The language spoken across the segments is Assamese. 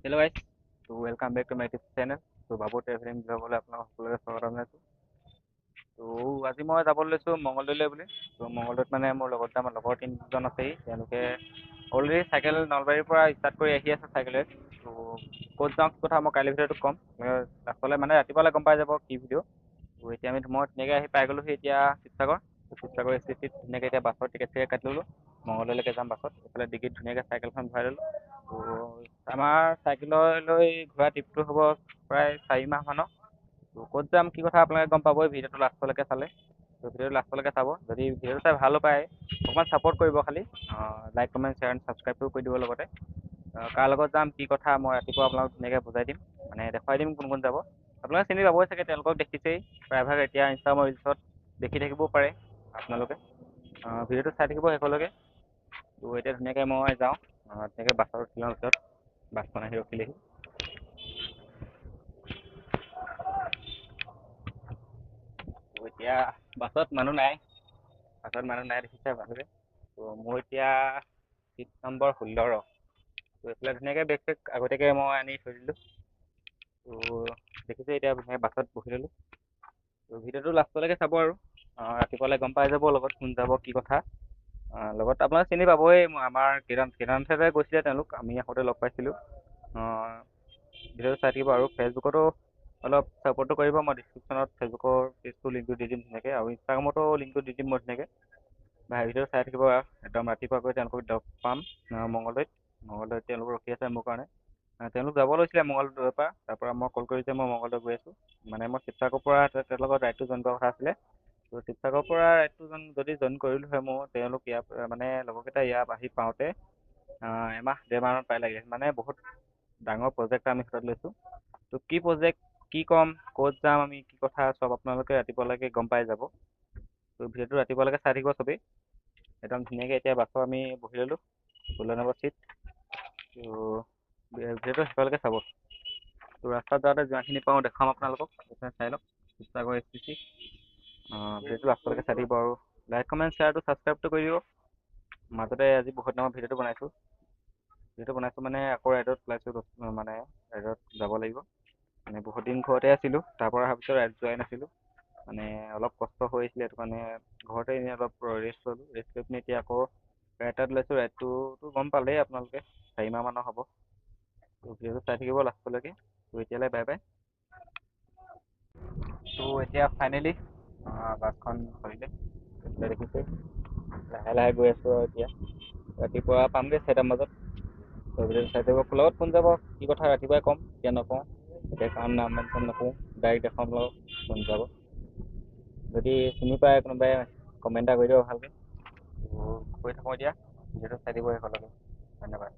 Hello guys. तो welcome back to my YouTube channel. तो বাবু ট্ৰেভেলিং ব্লগলৈ আপোনালোক সকলোকে স্বাগতম জনাইছোঁ। তো আজি মই যাব লৈছোঁ মঙলদৈলৈ বুলি। তো মঙলদৈত মানে মোৰ লগত আমাৰ লগৰ তিনিজন আছেই, তেওঁলোকে অলৰেডি চাইকেল নলবাৰীৰ পৰা ষ্টাৰ্ট কৰি আহি আছে চাইকেলেৰে। তো ক'ত যাওঁ কি কথা মই কাইলৈ ভিডিঅ'টোত ক'ম। লাষ্টলৈ মানে ৰাতিপুৱালৈ গম পাই যাব কি ভিডিঅ'। তো এতিয়া মই ধুনীয়াকৈ আহি পাই গ'লোহি এতিয়া শিৱসাগৰ। তো শিৱসাগৰ ষ্টেচনত ধুনীয়াকৈ এতিয়া বাছৰ টিকেট কাটি ল'লোঁ। মঙলদৈলৈকে যাম বাছত। এইফালে ডিগ্ৰীত ধুনীয়াকৈ চাইকেলখন ভৰাই ল'লোঁ। তো আমাৰ চাইকেললৈ ঘূৰা ট্ৰিপটো হ'ব প্ৰায় 4 মাহমানৰ। তো ক'ত যাম কি কথা আপোনালোকে গম পাবই ভিডিঅ'টো লাষ্টলৈকে চালে। তো ভিডিঅ'টো লাষ্টলৈকে চাব। যদি ভিডিঅ'টো চাই ভালো পায় অকণমান ছাপোৰ্ট কৰিব খালি। লাইক কমেণ্ট শ্বেয়াৰ এণ্ড ছাবস্ক্ৰাইবটো কৰি দিব লগতে। কাৰ লগত যাম কি কথা মই ৰাতিপুৱা আপোনালোকক ধুনীয়াকৈ বুজাই দিম, মানে দেখুৱাই দিম কোন কোন যাব। আপোনালোকে চিনি পাবই চাগে, তেওঁলোকক দেখিছেই প্ৰায়ভাগ এতিয়া ইনষ্টাগ্ৰামৰ ৰিলচত দেখি থাকিবও পাৰে আপোনালোকে। ভিডিঅ'টো চাই থাকিব শেষলৈকে। তো এতিয়া ধুনীয়াকৈ মই যাওঁ, ধুনীয়াকৈ বাছত উঠি লওঁ পিছত। বাছখন আহি ৰখিলেহি। তো এতিয়া বাছত মানুহ নাই, দেখিছে আপোনালোকে। তো মোৰ এতিয়া চিট নম্বৰ 16। তো এইফালে ধুনীয়াকৈ বেগ চেগ আগতীয়াকৈ মই আনি থৈ দিলোঁ। তো দেখিছে এতিয়া ধুনীয়াকৈ বাছত বহি ল'লোঁ। তো ভিডিঅ'টো লাষ্টলৈকে চাব আৰু ৰাতিপুৱালৈ গম পাই যাব লগত কোন যাব কি কথা। লগত আপোনালোকে চিনি পাবই, আমাৰ কেদাৰনাথলৈ গৈছিলে তেওঁলোক, আমি আহোঁতে লগ পাইছিলোঁ। ভিডিঅ'টো চাই থাকিব আৰু ফেচবুকতো অলপ ছাপোৰ্টটো কৰিব। মই ডিছক্ৰিপশ্যনত ফেচবুকৰ পেজটো লিংকটো দি দিম ধুনীয়াকৈ, আৰু ইনষ্টাগ্ৰামতো লিংকটো দি দিম মই ধুনীয়াকৈ। ভিডিঅ'টো চাই থাকিব আৰু একদম ৰাতিপুৱাকৈ তেওঁলোকক লগ পাম মঙলদৈত তেওঁলোক ৰখি আছে মোৰ কাৰণে। তেওঁলোক যাব লৈছিলে মঙলদৈৰ পৰা, তাৰপৰা মই কল কৰি যে মই মঙলদৈ গৈ আছোঁ। মানে মই শিৱসাগৰৰ পৰা তেওঁৰ লগত ৰাইডটো জইন কৰা কথা আছিলে। তো শিৱসাগৰৰ পৰা ৰাইডটো যদি জইন কৰিলোঁ হয় মোৰ, তেওঁলোক ইয়াৰ মানে লগৰকেইটা ইয়াত আহি পাওঁতে এমাহ 1.5 মাহমান প্ৰায় লাগে। মানে বহুত ডাঙৰ প্ৰজেক্ট আমি হাতত লৈছোঁ। তো কি প্ৰজেক্ট কি ক'ম, ক'ত যাম আমি কি কথা চব আপোনালোকে ৰাতিপুৱালৈকে গম পাই যাব। তো ভিডিঅ'টো ৰাতিপুৱালৈকে চাই থাকিব চবেই। একদম ধুনীয়াকৈ এতিয়া বাছত আমি বহি ল'লোঁ 16 নম্বৰ চিট। তো ভিডিঅ'টো শেষলৈকে চাব। তো ৰাস্তাত যাওঁতে যিমানখিনি পাওঁ দেখাম আপোনালোকক, চাই লওক শিৱসাগৰ STC। ভিডিঅ'টো লাষ্টলৈকে চাই দিব আৰু লাইক কমেণ্ট শ্বেয়াৰটো ছাবস্ক্ৰাইবটো কৰি দিব। মাজতে আজি বহুত ডাঙৰ ভিডিঅ'টো বনাইছোঁ মানে আকৌ ৰাইডত ওলাইছোঁ, মানে ৰাইডত যাব লাগিব। মানে বহুত দিন ঘৰতে আছিলোঁ, তাৰপৰা অহাৰ পিছত ৰাইড যোৱাই নাছিলোঁ। মানে অলপ কষ্ট হৈ আছিলে, সেইটো কাৰণে ঘৰতে এনেই অলপ ৰেষ্ট ল'লোঁ। ৰেষ্ট লৈ পিনি এতিয়া আকৌ ৰাইড এটাত ওলাইছোঁ। ৰাইডটোতো গম পালেই আপোনালোকে 4 মাহমানৰ হ'ব। তো ভিডিঅ'টো চাই থাকিব লাষ্টলৈকে। তো এতিয়ালৈ বাই বাই। তো এতিয়া ফাইনেলি বাছখন ধৰিলে, দেখিছে লাহে লাহে গৈ আছোঁ আৰু এতিয়া ৰাতিপুৱা পামগৈ 4টা বজাত। তো ভিডিঅ'টো চাই থাকিব। লগত কোন যাব কি কথা ৰাতিপুৱাই ক'ম, এতিয়া নকওঁ। এতিয়া কাৰণ নাম মেনশ্যন নকৰোঁ, ডাইৰেক্ট দেখাম লগত কোন যাব। যদি চিনি পায় কোনোবাই কমেণ্ট এটা কৰি দিব ভালকৈ। তো কৈ থাকোঁ এতিয়া, ভিডিঅ'টো চাই দিব শেষলৈকে। ধন্যবাদ।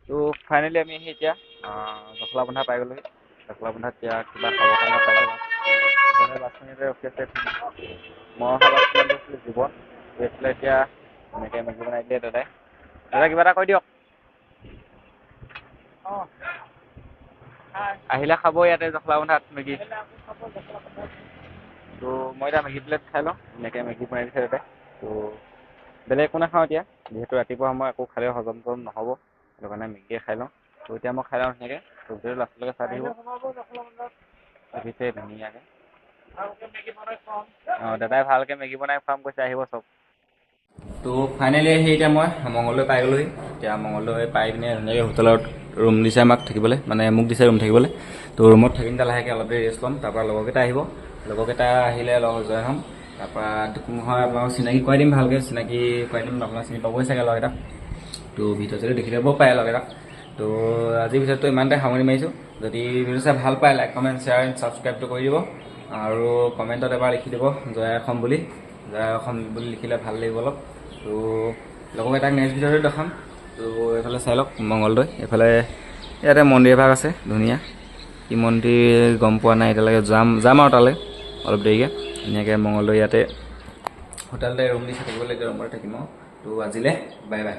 তো ফাইনেলি আমি আহি এতিয়া জখলাবন্ধা পাই গ'লোহি। জখলাবন্ধাত এতিয়া কিবা খাবৰ কাৰণে পাই যাম। বাছখনতে ৰখি আছে। মই অহা বাছখনত গৈছিলোঁ জীৱন, গৈছিলে এতিয়া এনেকৈ মেগী বনাই দিলে দাদাই। দাদা কিবা এটা কৈ দিয়ক। আহিলে খাব ইয়াতে জখলাবন্ধাত মেগী। তো মই এতিয়া মেগী প্লেট খাই লওঁ, এনেকৈ মেগী বনাই দিছে দাদাই। তো বেলেগ একো নাখাওঁ এতিয়া, যিহেতু ৰাতিপুৱা মই একো খালে হজম নহ'ব, সেইটো কাৰণে মেগীয়ে খাই লওঁ। তো এতিয়া মই খাই লওঁ ধুনীয়াকৈ। তো ভিডিঅ'টো লাষ্টলৈকে চাই থাকিব। দেখিছে ধুনীয়াকৈ দাদাই ভালকৈ মেগী বনাই খুৱাম কৈছে, আহিব চব। তো ফাইনেলি আহি এতিয়া মই মঙলদৈ পাই গ'লোহি। এতিয়া মঙলদৈ পাই পিনে ধুনীয়াকৈ হোটেলত ৰুম দিছে আমাক থাকিবলৈ, মানে মোক দিছে ৰুম থাকিবলৈ। তো ৰুমত থাকিম লাহেকৈ অলপ দেৰি ৰেষ্ট ল'ম। তাৰপৰা লগৰকেইটা আহিব, লগৰকেইটা আহিলে জইন হ'ম। তাৰপৰা মই আপোনালোকক চিনাকি কৰাই দিম, ভালকৈ চিনাকি কৰাই দিম। আপোনাক চিনি পাবই চাগে লগৰকেইটাক, তো ভিডিঅ' যদি দেখি ল'ব পাৰে লগৰকেইটাক। তো আজিৰ ভিডিঅ'টো ইমানতে সামৰি মাৰিছোঁ। যদি ভিডিঅ' চাই ভাল পায় লাইক কমেণ্ট শ্বেয়াৰ এণ্ড ছাবস্ক্ৰাইবটো কৰি দিব, আৰু কমেণ্টত এবাৰ লিখি দিব জয় অসম বুলি। জয় অসম বুলি লিখিলে ভাল লাগিব অলপ। তো লগৰকেইটাক নেক্সট ভিডিঅ'তে দেখাম। তো এইফালে চাই লওক মঙলদৈ, এইফালে ইয়াতে মন্দিৰ এভাগ আছে ধুনীয়া। কি মন্দিৰ গম পোৱা নাই এতিয়ালৈকে, যাম আৰু তালৈ অলপ দেৰিকৈ। ধুনীয়াকৈ মঙলদৈ ইয়াতে হোটেলতে ৰুম দিছে থাকিবলৈ, ৰুমতে থাকিম আৰু। তো আজিলৈ বাই বাই।